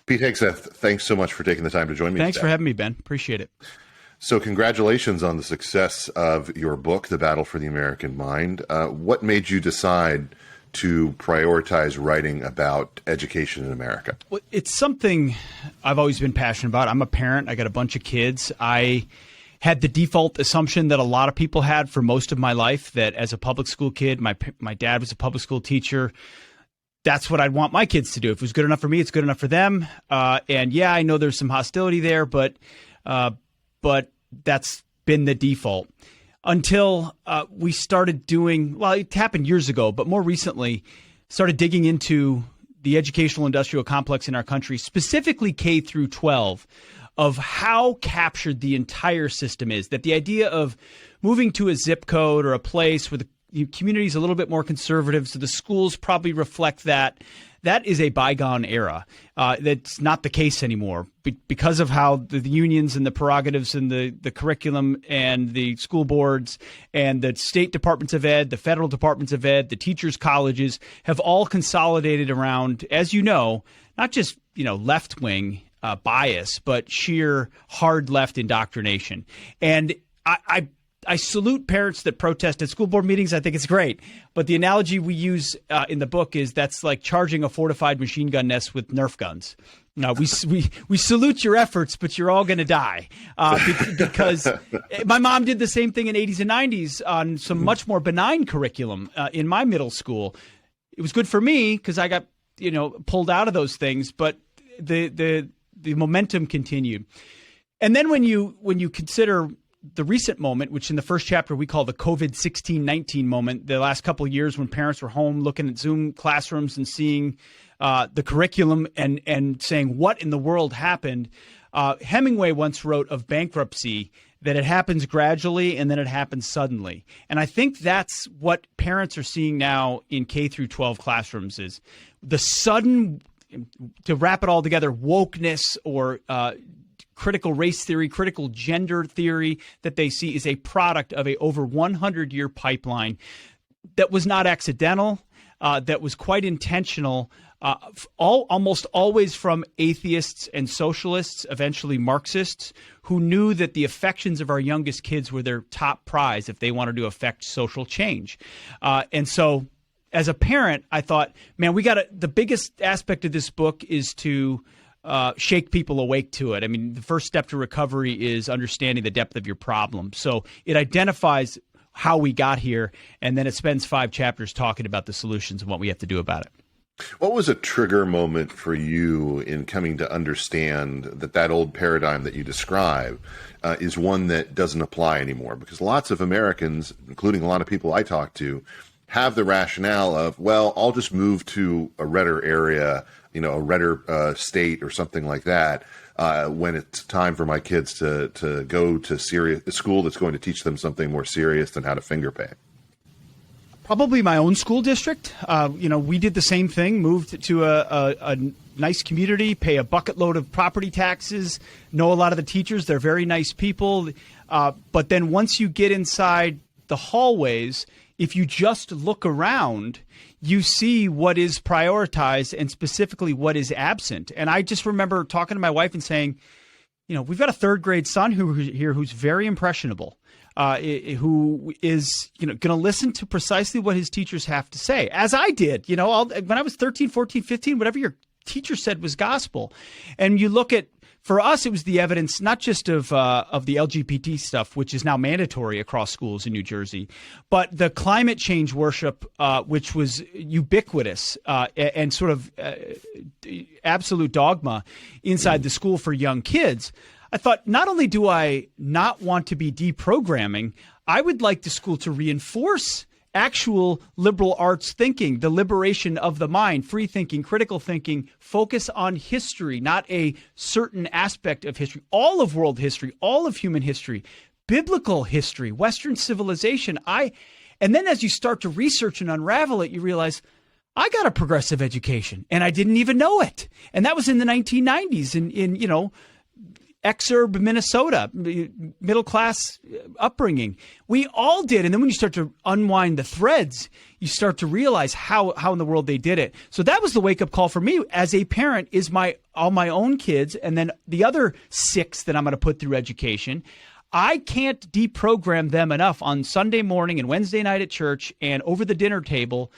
Pete Hegseth, thanks so much for taking the time to join me Thanks today. for having me, Ben. Appreciate it. So congratulations on the success of your book, The Battle for the American Mind. What made you decide to prioritize writing about education in America? Well, it's something I've always been passionate about. I'm a parent. I got a bunch of kids. I had the default assumption that a lot of people had for most of my life, that as a public school kid, my dad was a public school teacher. That's what I'd want my kids to do. If it was good enough for me, it's good enough for them. And yeah, I know there's some hostility there, but that's been the default until we started doing, well, it happened years ago, but more recently started digging into the educational industrial complex in our country, specifically K through 12, of how captured the entire system is. That the idea of moving to a zip code or a place where the community is a little bit more conservative, so the schools probably reflect that. That is a bygone era. That's not the case anymore because of how the unions and the prerogatives and the curriculum and the school boards and the state departments of ed, the federal departments of ed, the teachers' colleges have all consolidated around, as you know, not just left-wing bias, but sheer hard left indoctrination. And I salute parents that protest at school board meetings. I think it's great. But the analogy we use in the book is that's like charging a fortified machine gun nest with Nerf guns. No, we salute your efforts, but you're all going to die because my mom did the same thing in 80s and 90s on some much more benign curriculum in my middle school. It was good for me because I got pulled out of those things, but the momentum continued. And then when you consider the recent moment, which in the first chapter we call the COVID-16-19 moment, the last couple of years when parents were home looking at Zoom classrooms and seeing the curriculum and saying, what in the world happened? Hemingway once wrote of bankruptcy that it happens gradually and then it happens suddenly. And I think that's what parents are seeing now in K through 12 classrooms is the sudden, to wrap it all together, wokeness or critical race theory, critical gender theory that they see is a product of a over 100-year pipeline that was not accidental, that was quite intentional, almost always from atheists and socialists, eventually Marxists, who knew that the affections of our youngest kids were their top prize if they wanted to affect social change. And so as a parent, I thought, man, the biggest aspect of this book is to shake people awake to it. I mean, the first step to recovery is understanding the depth of your problem. So it identifies how we got here, and then it spends 5 chapters talking about the solutions and what we have to do about it. What was a trigger moment for you in coming to understand that old paradigm that you describe is one that doesn't apply anymore? Because lots of Americans, including a lot of people I talk to, have the rationale of, well, I'll just move to a redder area, a redder state or something like that when it's time for my kids to go to a school that's going to teach them something more serious than how to finger paint. Probably my own school district. We did the same thing, moved to a nice community, pay a bucket load of property taxes, know a lot of the teachers. They're very nice people. But then once you get inside the hallways, if you just look around, you see what is prioritized and specifically what is absent. And I just remember talking to my wife and saying, we've got a 3rd grade son who's very impressionable, who is going to listen to precisely what his teachers have to say, as I did. When I was 13, 14, 15, whatever your teacher said was gospel. And you look at, for us, it was the evidence not just of the LGBT stuff, which is now mandatory across schools in New Jersey, but the climate change worship, which was ubiquitous and sort of absolute dogma inside the school for young kids. I thought, not only do I not want to be deprogramming, I would like the school to reinforce actual liberal arts thinking, the liberation of the mind, free thinking, critical thinking, focus on history, not a certain aspect of history, all of world history, all of human history, biblical history, Western civilization. And then as you start to research and unravel it, you realize I got a progressive education and I didn't even know it. And that was in the 1990s. And exurb Minnesota, middle class upbringing. We all did. And then when you start to unwind the threads, you start to realize how in the world they did it. So that was the wake up call for me as a parent, is all my own kids, and then the other 6 that I'm going to put through education. I can't deprogram them enough on Sunday morning and Wednesday night at church and over the dinner table,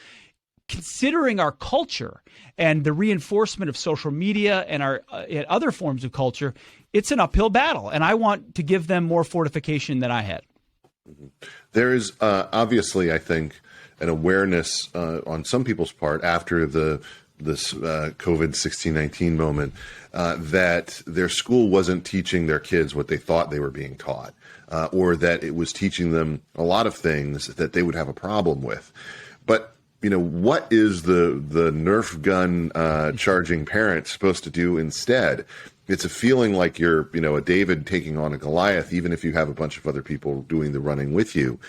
considering our culture and the reinforcement of social media and our other forms of culture. It's an uphill battle, and I want to give them more fortification than I had. There is obviously, I think, an awareness on some people's part after this COVID-19 moment that their school wasn't teaching their kids what they thought they were being taught, or that it was teaching them a lot of things that they would have a problem with. But what is the Nerf gun charging parent supposed to do instead? It's a feeling like you're, a David taking on a Goliath, even if you have a bunch of other people doing the running with you.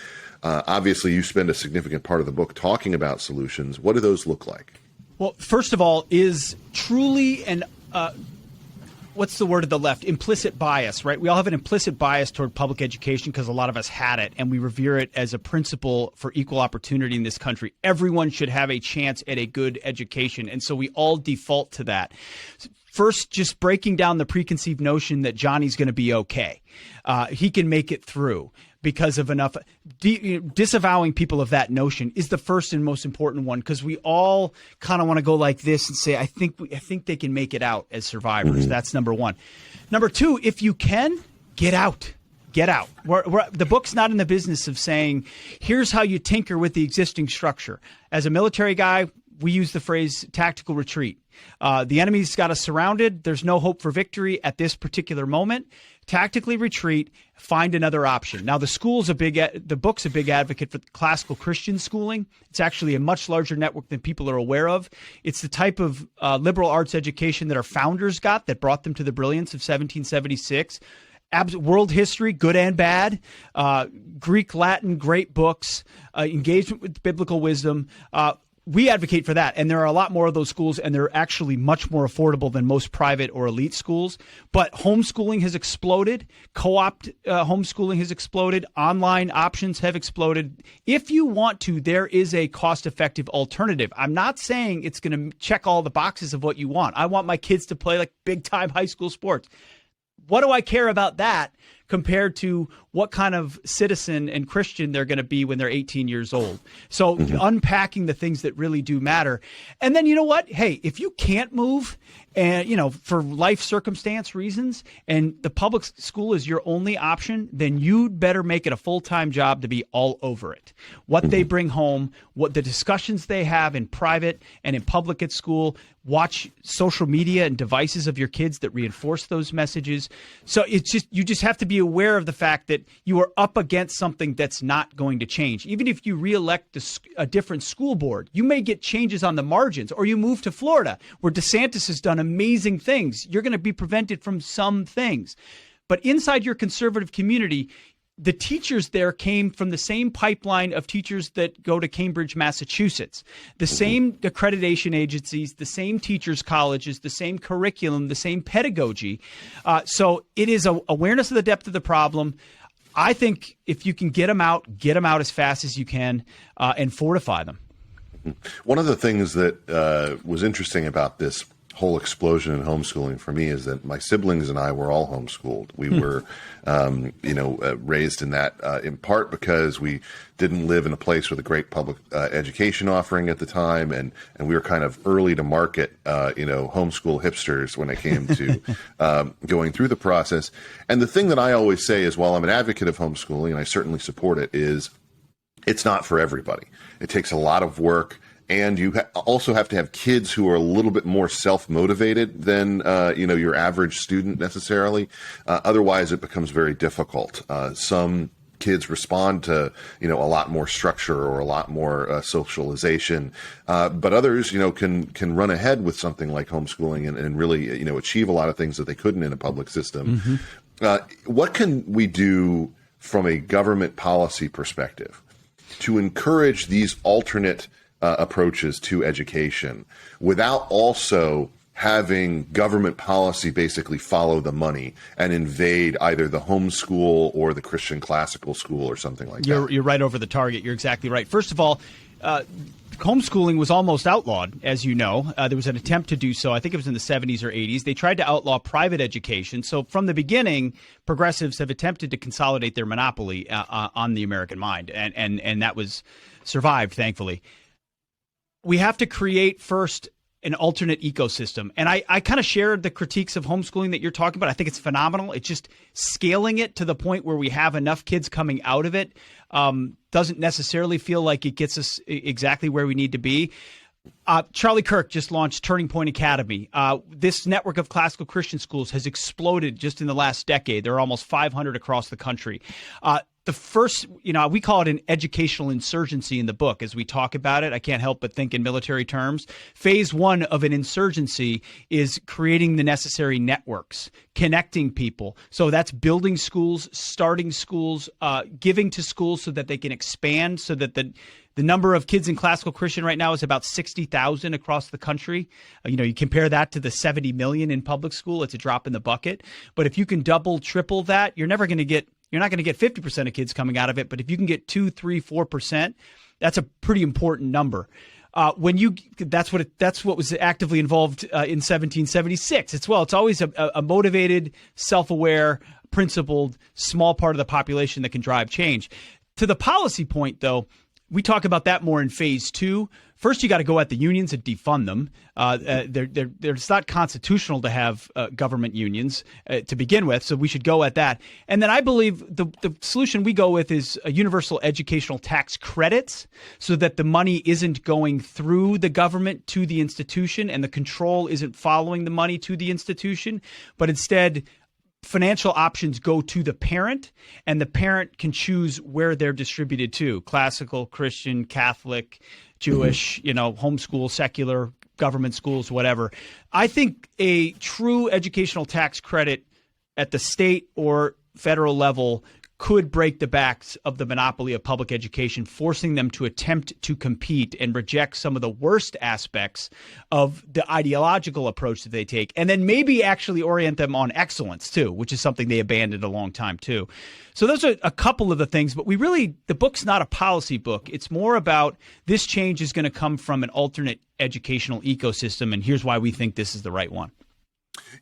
Obviously, you spend a significant part of the book talking about solutions. What do those look like? Well, first of all, is truly an what's the word of the left? Implicit bias, right? We all have an implicit bias toward public education because a lot of us had it, and we revere it as a principle for equal opportunity in this country. Everyone should have a chance at a good education, and so we all default to that. First, just breaking down the preconceived notion that Johnny's going to be okay. He can make it through because of enough. Disavowing people of that notion is the first and most important one, because we all kind of want to go like this and say, I think they can make it out as survivors. Mm-hmm. That's number one. Number two, if you can, get out. Get out. The book's not in the business of saying, here's how you tinker with the existing structure. As a military guy, we use the phrase tactical retreat. The enemy's got us surrounded. There's no hope for victory at this particular moment. Tactically retreat, find another option. Now, the book's a big advocate for classical Christian schooling. It's actually a much larger network than people are aware of. It's the type of liberal arts education that our founders got that brought them to the brilliance of 1776. World history, good and bad, Greek, Latin, great books, engagement with biblical wisdom. We advocate for that, and there are a lot more of those schools, and they're actually much more affordable than most private or elite schools. But homeschooling has exploded. Co-op homeschooling has exploded. Online options have exploded. If you want to, there is a cost-effective alternative. I'm not saying it's going to check all the boxes of what you want. I want my kids to play like big-time high school sports. What do I care about that compared to what kind of citizen and Christian they're going to be when they're 18 years old? So unpacking the things that really do matter. And then, you know what? Hey, if you can't move and, for life circumstance reasons, and the public school is your only option, then you'd better make it a full-time job to be all over it. What they bring home, what the discussions they have in private and in public at school, watch social media and devices of your kids that reinforce those messages. So you just have to be aware of the fact that you are up against something that's not going to change. Even if you reelect a different school board, you may get changes on the margins, or you move to Florida where DeSantis has done amazing things. You're going to be prevented from some things. But inside your conservative community, the teachers there came from the same pipeline of teachers that go to Cambridge, Massachusetts, the same accreditation agencies, the same teachers' colleges, the same curriculum, the same pedagogy. So it is awareness of the depth of the problem. I think if you can get them out as fast as you can and fortify them. One of the things that was interesting about this whole explosion in homeschooling for me is that my siblings and I were all homeschooled. We were, raised in that in part because we didn't live in a place with a great public education offering at the time, and we were kind of early to market, homeschool hipsters when it came to going through the process. And the thing that I always say is, while I'm an advocate of homeschooling, and I certainly support it, is it's not for everybody. It takes a lot of work. And you also have to have kids who are a little bit more self-motivated than, your average student necessarily. Otherwise, it becomes very difficult. Some kids respond to, a lot more structure or a lot more socialization. But others, can run ahead with something like homeschooling and really, achieve a lot of things that they couldn't in a public system. What can we do from a government policy perspective to encourage these alternate approaches to education without also having government policy basically follow the money and invade either the homeschool or the Christian classical school or something like that. You're right over the target. You're exactly right. First of all, homeschooling was almost outlawed, as you know. There was an attempt to do so. I think it was in the 70s or 80s. They tried to outlaw private education. So from the beginning, progressives have attempted to consolidate their monopoly on the American mind, and that was survived, thankfully. We have to create first an alternate ecosystem. And I kind of shared the critiques of homeschooling that you're talking about. I think it's phenomenal. It's just scaling it to the point where we have enough kids coming out of it doesn't necessarily feel like it gets us exactly where we need to be. Charlie Kirk just launched Turning Point Academy. This network of classical Christian schools has exploded just in the last decade. There are almost 500 across the country. The first, we call it an educational insurgency in the book as we talk about it. I can't help but think in military terms. Phase one of an insurgency is creating the necessary networks, connecting people. So that's building schools, starting schools, giving to schools so that they can expand, so that the number of kids in classical Christian right now is about 60,000 across the country. You compare that to the 70 million in public school, it's a drop in the bucket. But if you can double, triple that, you're not going to get 50% of kids coming out of it. But if you can get 2, 3, 4%, that's a pretty important number. That's what was actively involved in 1776. It's always a motivated, self-aware, principled, small part of the population that can drive change. To the policy point, though, we talk about that more in phase two. First, you got to go at the unions and defund them. It's not constitutional to have government unions to begin with, so we should go at that. And then I believe the solution we go with is a universal educational tax credits, so that the money isn't going through the government to the institution and the control isn't following the money to the institution, but instead financial options go to the parent, and the parent can choose where they're distributed to: classical, Christian, Catholic, Jewish, homeschool, secular, government schools, whatever. I think a true educational tax credit at the state or federal level could break the backs of the monopoly of public education, forcing them to attempt to compete and reject some of the worst aspects of the ideological approach that they take, and then maybe actually orient them on excellence too, which is something they abandoned a long time too. So those are a couple of the things, but the book's not a policy book. It's more about this change is going to come from an alternate educational ecosystem, and here's why we think this is the right one.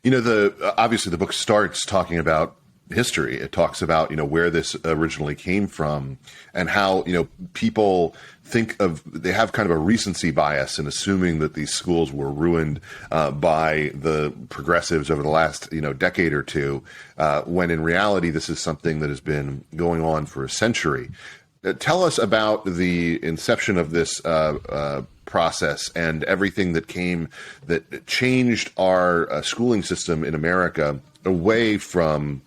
Obviously the book starts talking about history. It talks about, where this originally came from and how, people they have kind of a recency bias in assuming that these schools were ruined by the progressives over the last, decade or two, when in reality, this is something that has been going on for a century. Tell us about the inception of this process and everything that changed our schooling system in America away from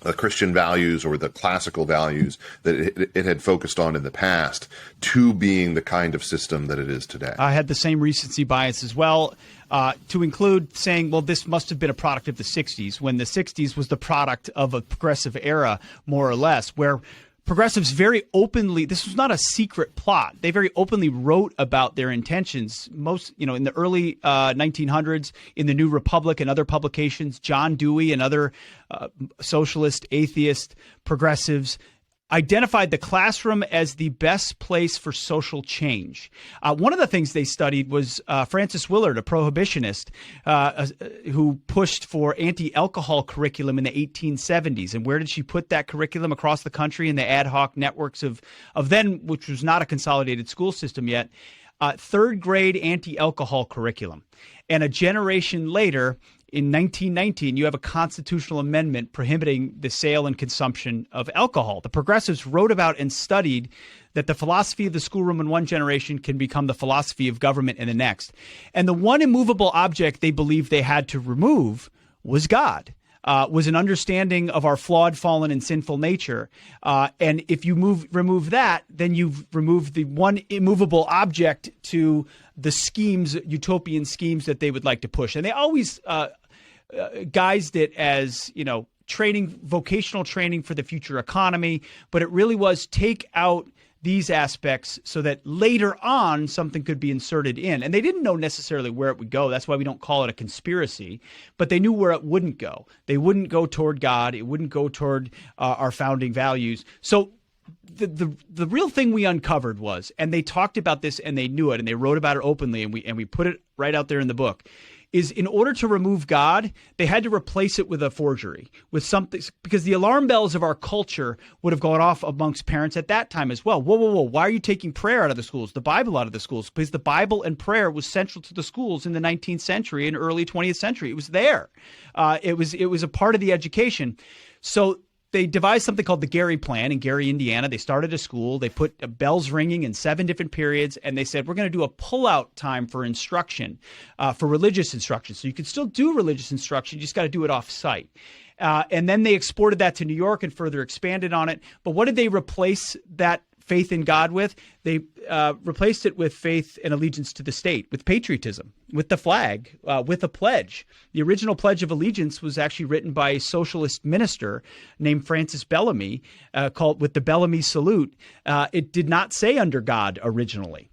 the Christian values or the classical values that it had focused on in the past to being the kind of system that it is today. I had the same recency bias as well, to include saying, well, this must have been a product of the 60s, when the 60s was the product of a progressive era, more or less, where progressives very openly, this was not a secret plot. They very openly wrote about their intentions. Most, in the early 1900s, in the New Republic and other publications, John Dewey and other socialist, atheist progressives identified the classroom as the best place for social change. One of the things they studied was Frances Willard, a prohibitionist who pushed for anti-alcohol curriculum in the 1870s. And where did she put that curriculum? Across the country in the ad hoc networks of then, which was not a consolidated school system yet, third grade anti-alcohol curriculum. And a generation later, in 1919, you have a constitutional amendment prohibiting the sale and consumption of alcohol. The progressives wrote about and studied that the philosophy of the schoolroom in one generation can become the philosophy of government in the next. And the one immovable object they believed they had to remove was God. Was an understanding of our flawed, fallen, and sinful nature. And if you remove that, then you've removed the one immovable object to the schemes, utopian schemes that they would like to push. And they always guised it as, training, vocational training for the future economy. But it really was take out these aspects so that later on something could be inserted in. And they didn't know necessarily where it would go. That's why we don't call it a conspiracy, but they knew where it wouldn't go. They wouldn't go toward God. It wouldn't go toward our founding values. So the real thing we uncovered was, and they talked about this and they knew it and they wrote about it openly, and we put it right out there in the book, is in order to remove God, they had to replace it with a forgery, with something, because the alarm bells of our culture would have gone off amongst parents at that time as well. Whoa, why are you taking prayer out of the schools, the Bible out of the schools? Because the Bible and prayer was central to the schools in the 19th century and early 20th century. It was there. It was a part of the education. So they devised something called the Gary Plan in Gary, Indiana. They started a school. They put bells ringing in 7 different periods, and they said, we're going to do a pull-out time for instruction, for religious instruction. So you can still do religious instruction. You just got to do it off-site. And then they exported that to New York and further expanded on it. But what did they replace that faith in God with? They replaced it with faith and allegiance to the state, with patriotism, with the flag, with a pledge. The original Pledge of Allegiance was actually written by a socialist minister named Francis Bellamy, called with the Bellamy Salute. It did not say under God originally.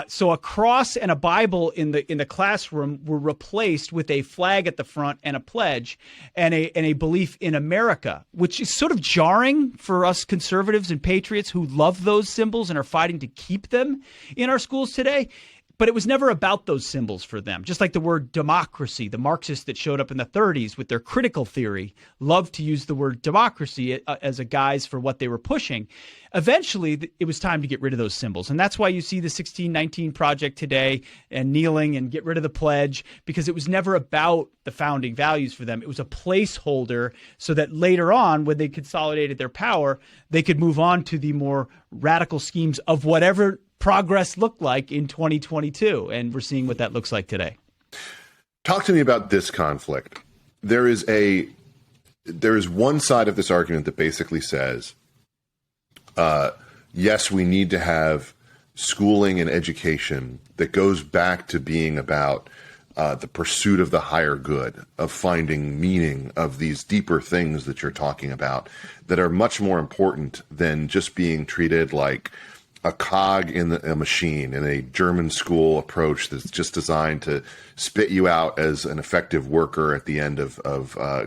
So a cross and a Bible in the classroom were replaced with a flag at the front and a pledge and a belief in America, which is sort of jarring for us conservatives and patriots who love those symbols and are fighting to keep them in our schools today. But it was never about those symbols for them. Just like the word democracy, the Marxists that showed up in the 30s with their critical theory loved to use the word democracy as a guise for what they were pushing. Eventually, it was time to get rid of those symbols. And that's why you see the 1619 Project today and kneeling and get rid of the pledge, because it was never about the founding values for them. It was a placeholder so that later on, when they consolidated their power, they could move on to the more radical schemes of whatever progress looked like in 2022, and we're seeing what that looks like today. Talk to me about this conflict. There is one side of this argument that basically says, yes, we need to have schooling and education that goes back to being about the pursuit of the higher good, of finding meaning, of these deeper things that you're talking about that are much more important than just being treated like a cog in a machine, in a German school approach that's just designed to spit you out as an effective worker at the end of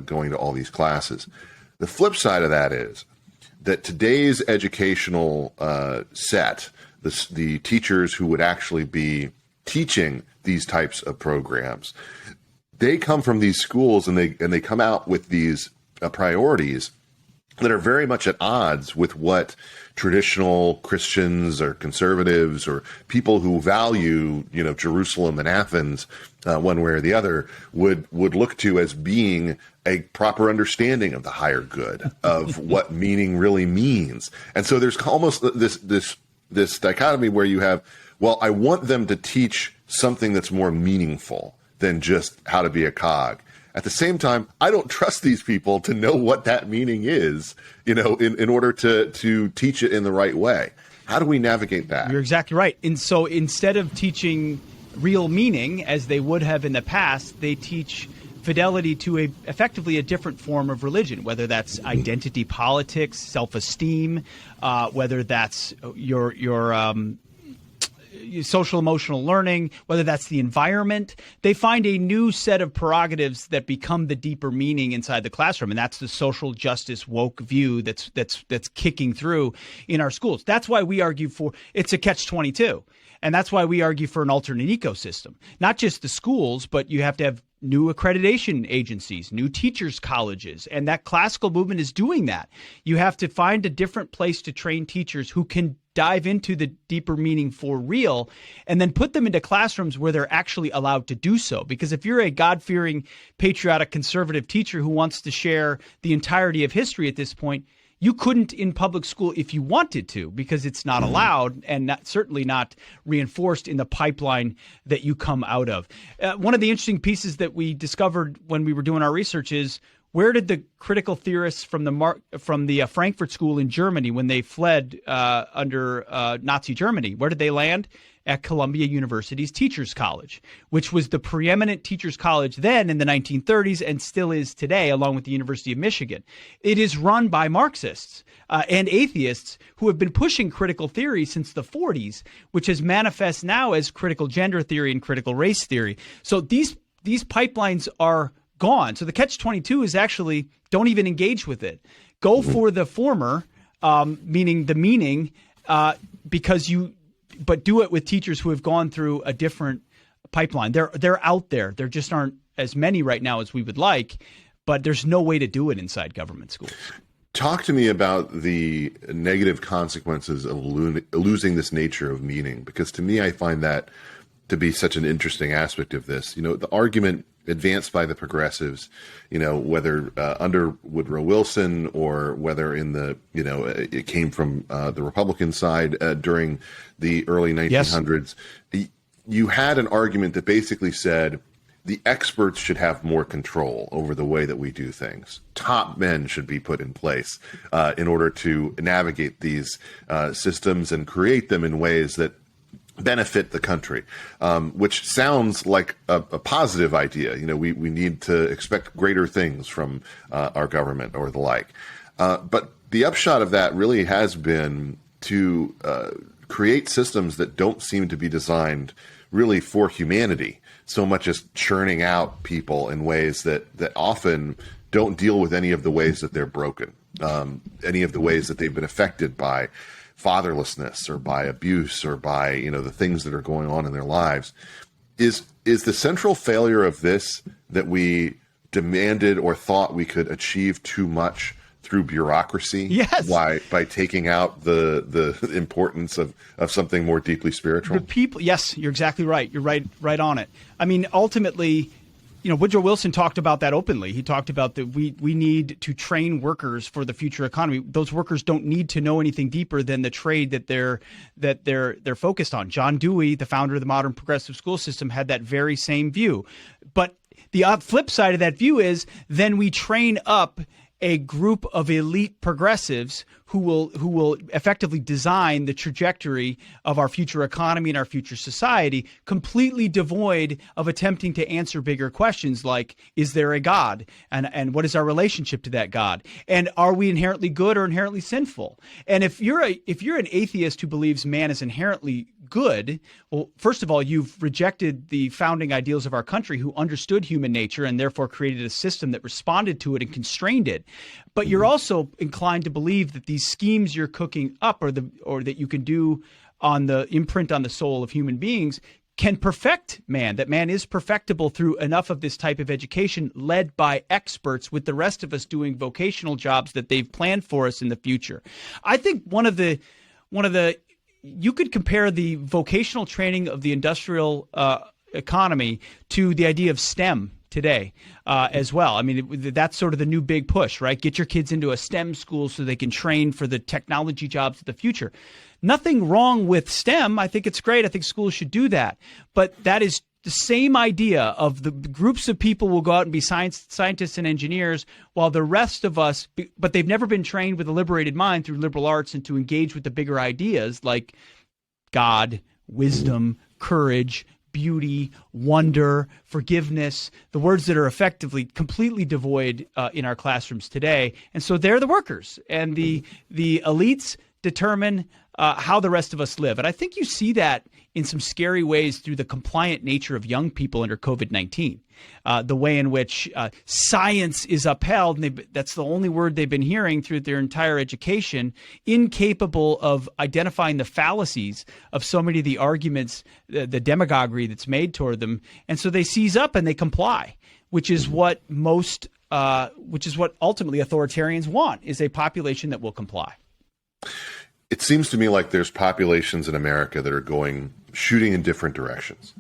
going to all these classes. The flip side of that is that today's educational set, the teachers who would actually be teaching these types of programs, they come from these schools and they come out with these priorities that are very much at odds with what traditional Christians or conservatives or people who value, Jerusalem and Athens one way or the other would look to as being a proper understanding of the higher good, of what meaning really means. And so there's almost this dichotomy where you have, well, I want them to teach something that's more meaningful than just how to be a cog. At the same time, I don't trust these people to know what that meaning is, in order to teach it in the right way. How do we navigate that? You're exactly right. And so instead of teaching real meaning as they would have in the past, they teach fidelity to effectively a different form of religion, whether that's identity politics, self-esteem, whether that's your social emotional learning, whether that's the environment. They find a new set of prerogatives that become the deeper meaning inside the classroom, and that's the social justice woke view that's kicking through in our schools. That's why we argue for it's a catch-22, and that's why we argue for an alternate ecosystem. Not just the schools, but you have to have new accreditation agencies, new teachers' colleges, and that classical movement is doing that. You have to find a different place to train teachers who can dive into the deeper meaning for real and then put them into classrooms where they're actually allowed to do so. Because if you're a God-fearing, patriotic, conservative teacher who wants to share the entirety of history at this point, you couldn't in public school if you wanted to, because it's not allowed and certainly not reinforced in the pipeline that you come out of. One of the interesting pieces that we discovered when we were doing our research is, where did the critical theorists from the Frankfurt School in Germany, when they fled under Nazi Germany, where did they land? at Columbia University's Teachers College, which was the preeminent teachers college then in the 1930s and still is today, along with the University of Michigan. It is run by Marxists and atheists who have been pushing critical theory since the 40s, which has manifest now as critical gender theory and critical race theory. So these pipelines are gone. So the catch-22 is actually don't even engage with it. Go for the former, meaning the meaning, but do it with teachers who have gone through a different pipeline. They're out there. There just aren't as many right now as we would like, but there's no way to do it inside government schools. Talk to me about the negative consequences of losing this nature of meaning, because to me, I find that to be such an interesting aspect of this. The argument advanced by the progressives, whether under Woodrow Wilson or whether it came from the Republican side during the early 1900s, yes. You had an argument that basically said the experts should have more control over the way that we do things. Top men should be put in place in order to navigate these systems and create them in ways that benefit the country, which sounds like a positive idea. We need to expect greater things from our government or the like. But the upshot of that really has been to create systems that don't seem to be designed really for humanity, so much as churning out people in ways that often don't deal with any of the ways that they're broken, any of the ways that they've been affected by fatherlessness or by abuse or by the things that are going on in their lives. Is the central failure of this that we demanded or thought we could achieve too much through bureaucracy? Yes. By taking out the importance of something more deeply spiritual? Yes, you're exactly right. You're right on it. I mean, ultimately, Woodrow Wilson talked about that openly. He talked about that we need to train workers for the future economy. Those workers don't need to know anything deeper than the trade that they're focused on. John Dewey, the founder of the modern progressive school system, had that very same view. But the flip side of that view is then we train up a group of elite progressives who will effectively design the trajectory of our future economy and our future society, completely devoid of attempting to answer bigger questions like, is there a God? And what is our relationship to that God? And are we inherently good or inherently sinful? And if you're an atheist who believes man is inherently good, well, first of all, you've rejected the founding ideals of our country who understood human nature and therefore created a system that responded to it and constrained it. But you're also inclined to believe that these schemes you're cooking up or that you can do on the imprint on the soul of human beings can perfect man, that man is perfectible through enough of this type of education led by experts, with the rest of us doing vocational jobs that they've planned for us in the future. I think one of the you could compare the vocational training of the industrial economy to the idea of STEM today as well. I mean, that's sort of the new big push, right? Get your kids into a STEM school so they can train for the technology jobs of the future. Nothing wrong with STEM. I think it's great. I think schools should do that. But that is the same idea of the groups of people will go out and be scientists and engineers while the rest of us, but they've never been trained with a liberated mind through liberal arts and to engage with the bigger ideas like God, wisdom, courage, beauty, wonder, forgiveness, the words that are effectively completely devoid in our classrooms today. And so they're the workers, and the elites determine how the rest of us live. And I think you see that in some scary ways through the compliant nature of young people under COVID-19, the way in which science is upheld, and that's the only word they've been hearing through their entire education, incapable of identifying the fallacies of so many of the arguments, the demagoguery that's made toward them. And so they seize up and they comply, which is what ultimately authoritarians want, is a population that will comply. It seems to me like there's populations in America that are shooting in different directions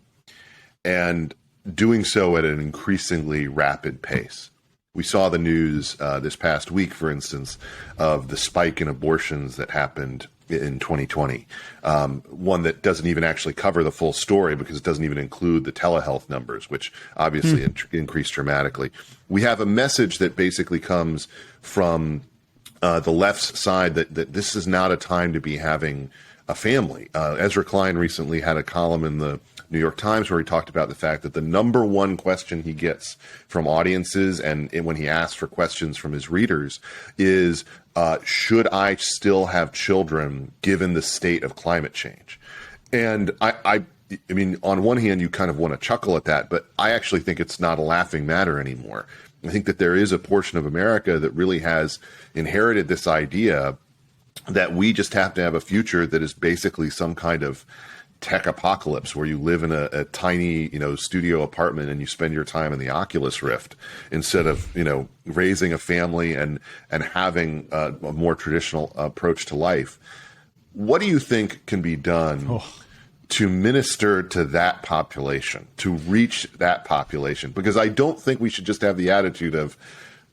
and doing so at an increasingly rapid pace. We saw the news this past week, for instance, of the spike in abortions that happened in 2020, one that doesn't even actually cover the full story because it doesn't even include the telehealth numbers, which obviously increased dramatically. We have a message that basically comes from the left's side that this is not a time to be having a family. Ezra Klein recently had a column in the New York Times where he talked about the fact that the number one question he gets from audiences and when he asks for questions from his readers is, should I still have children given the state of climate change? And I mean, on one hand, you kind of want to chuckle at that, but I actually think it's not a laughing matter anymore. I think that there is a portion of America that really has inherited this idea that we just have to have a future that is basically some kind of tech apocalypse where you live in a tiny, studio apartment and you spend your time in the Oculus Rift instead of, raising a family and having a more traditional approach to life. What do you think can be done to minister to that population, to reach that population? Because I don't think we should just have the attitude of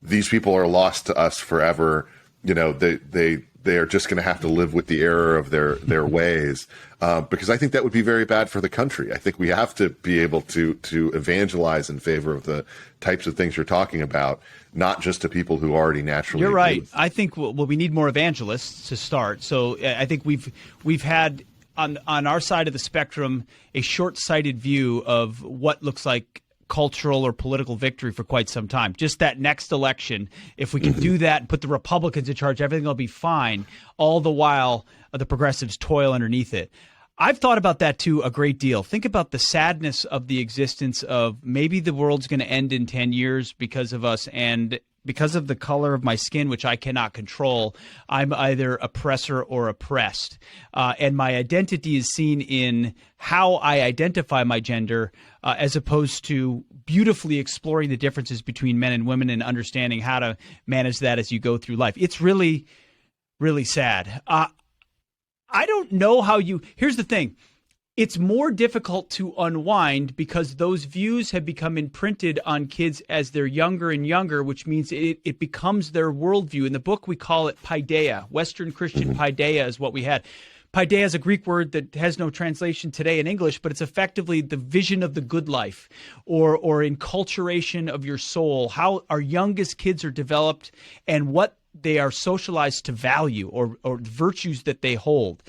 these people are lost to us forever. They are just going to have to live with the error of their ways, because I think that would be very bad for the country. I think we have to be able to evangelize in favor of the types of things you're talking about, not just to people who already naturally. You're right. I think we need more evangelists to start. So I think we've had on our side of the spectrum a short-sighted view of what looks like cultural or political victory for quite some time. Just that next election, if we can do that and put the Republicans in charge, everything will be fine. All the while, the progressives toil underneath it. I've thought about that too a great deal. Think about the sadness of the existence of maybe the world's going to end in 10 years because of us, and because of the color of my skin, which I cannot control, I'm either oppressor or oppressed. And my identity is seen in how I identify my gender, as opposed to beautifully exploring the differences between men and women and understanding how to manage that as you go through life. It's really, really sad. I don't know how here's the thing. It's more difficult to unwind because those views have become imprinted on kids as they're younger and younger, which means it becomes their worldview. In the book, we call it paideia. Western Christian paideia is what we had. Paideia is a Greek word that has no translation today in English, but it's effectively the vision of the good life or enculturation of your soul, how our youngest kids are developed and what they are socialized to value or virtues that they hold.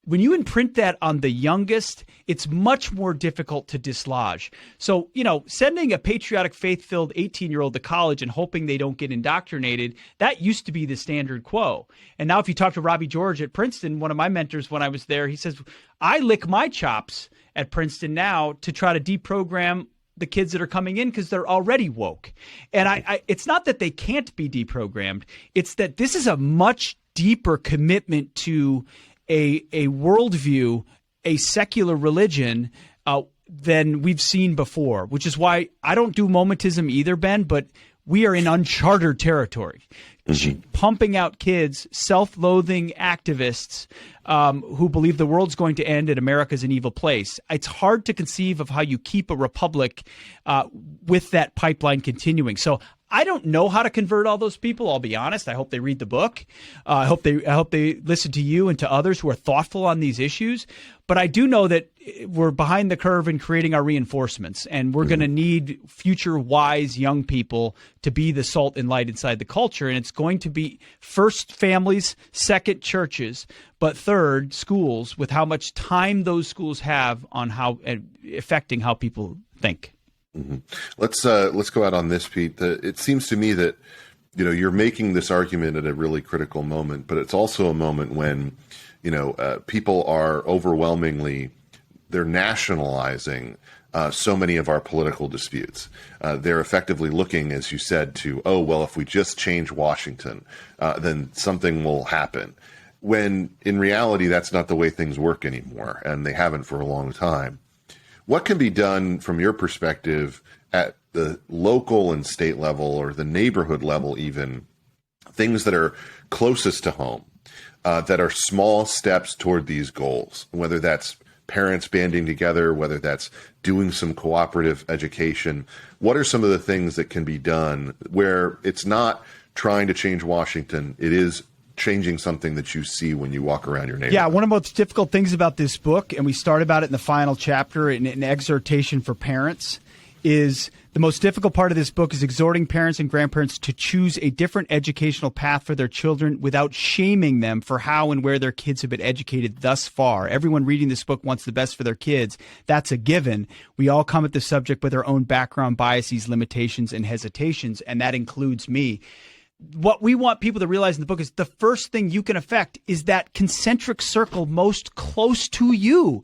When you imprint that on the youngest, it's much more difficult to dislodge. So, sending a patriotic, faith-filled 18-year-old to college and hoping they don't get indoctrinated, that used to be the standard quo. And now if you talk to Robbie George at Princeton, one of my mentors when I was there, he says, I lick my chops at Princeton now to try to deprogram the kids that are coming in because they're already woke. And it's not that they can't be deprogrammed. It's that this is a much deeper commitment to a worldview, a secular religion than we've seen before, which is why I don't do momentism either, Ben, but we are in uncharted territory. Pumping out kids, self-loathing activists who believe the world's going to end and America's an evil place. It's hard to conceive of how you keep a republic with that pipeline continuing. So I don't know how to convert all those people. I'll be honest. I hope they read the book. I hope they listen to you and to others who are thoughtful on these issues. But I do know that we're behind the curve in creating our reinforcements, and we're going to need future wise young people to be the salt and light inside the culture. And it's going to be first families, second churches, but third schools, with how much time those schools have on how affecting how people think. Let's go out on this, Pete. It seems to me that you're making this argument at a really critical moment, but it's also a moment when people are overwhelmingly they're nationalizing so many of our political disputes. They're effectively looking, as you said, to if we just change Washington, then something will happen. When in reality, that's not the way things work anymore, and they haven't for a long time. What can be done from your perspective at the local and state level or the neighborhood level even, things that are closest to home, that are small steps toward these goals, whether that's parents banding together, whether that's doing some cooperative education? What are some of the things that can be done where it's not trying to change Washington, it is changing something that you see when you walk around your neighborhood? Yeah, one of the most difficult things about this book, and we start about it in the final chapter in an exhortation for parents, is the most difficult part of this book is exhorting parents and grandparents to choose a different educational path for their children without shaming them for how and where their kids have been educated thus far. Everyone reading this book wants the best for their kids. That's a given. We all come at the subject with our own background, biases, limitations, and hesitations, and that includes me. What we want people to realize in the book is the first thing you can affect is that concentric circle most close to you.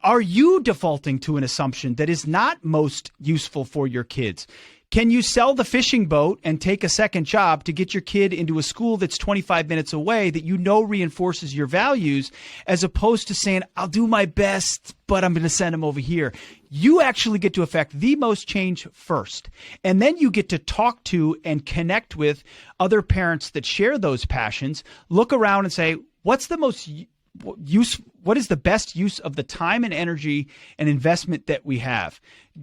Are you defaulting to an assumption that is not most useful for your kids? Can you sell the fishing boat and take a second job to get your kid into a school that's 25 minutes away that you know reinforces your values, as opposed to saying, I'll do my best, but I'm going to send them over here? You actually get to affect the most change first. And then you get to talk to and connect with other parents that share those passions, look around and say, what's the most what is the best use of the time and energy and investment that we have?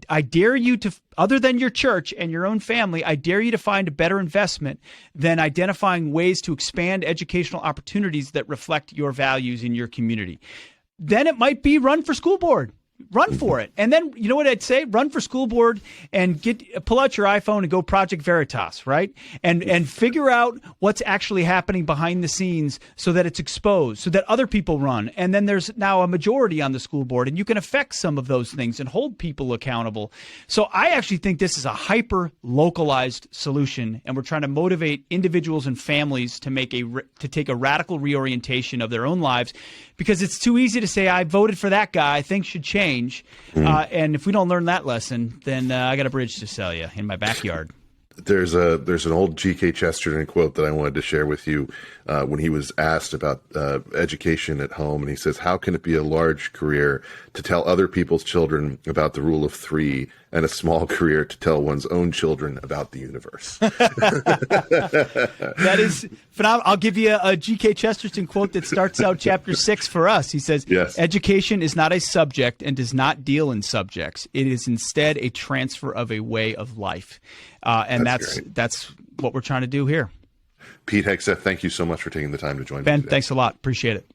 I dare you to, other than your church and your own family, I dare you to find a better investment than identifying ways to expand educational opportunities that reflect your values in your community. Then it might be run for school board. Run for it. And then, you know what I'd say? Run for school board and pull out your iPhone and go Project Veritas, right? And figure out what's actually happening behind the scenes so that it's exposed, so that other people run. And then there's now a majority on the school board, and you can affect some of those things and hold people accountable. So I actually think this is a hyper-localized solution, and we're trying to motivate individuals and families to take a radical reorientation of their own lives, because it's too easy to say, I voted for that guy, things should change. And if we don't learn that lesson, then I got a bridge to sell you in my backyard. There's an old G.K. Chesterton quote that I wanted to share with you when he was asked about education at home, and he says, how can it be a large career to tell other people's children about the rule of three, and a small career to tell one's own children about the universe? That is phenomenal. I'll give you a G.K. Chesterton quote that starts out chapter 6 for us. He says, yes. Education is not a subject and does not deal in subjects. It is instead a transfer of a way of life. And that's what we're trying to do here. Pete Hegseth, thank you so much for taking the time to join me Ben, today. Thanks a lot. Appreciate it.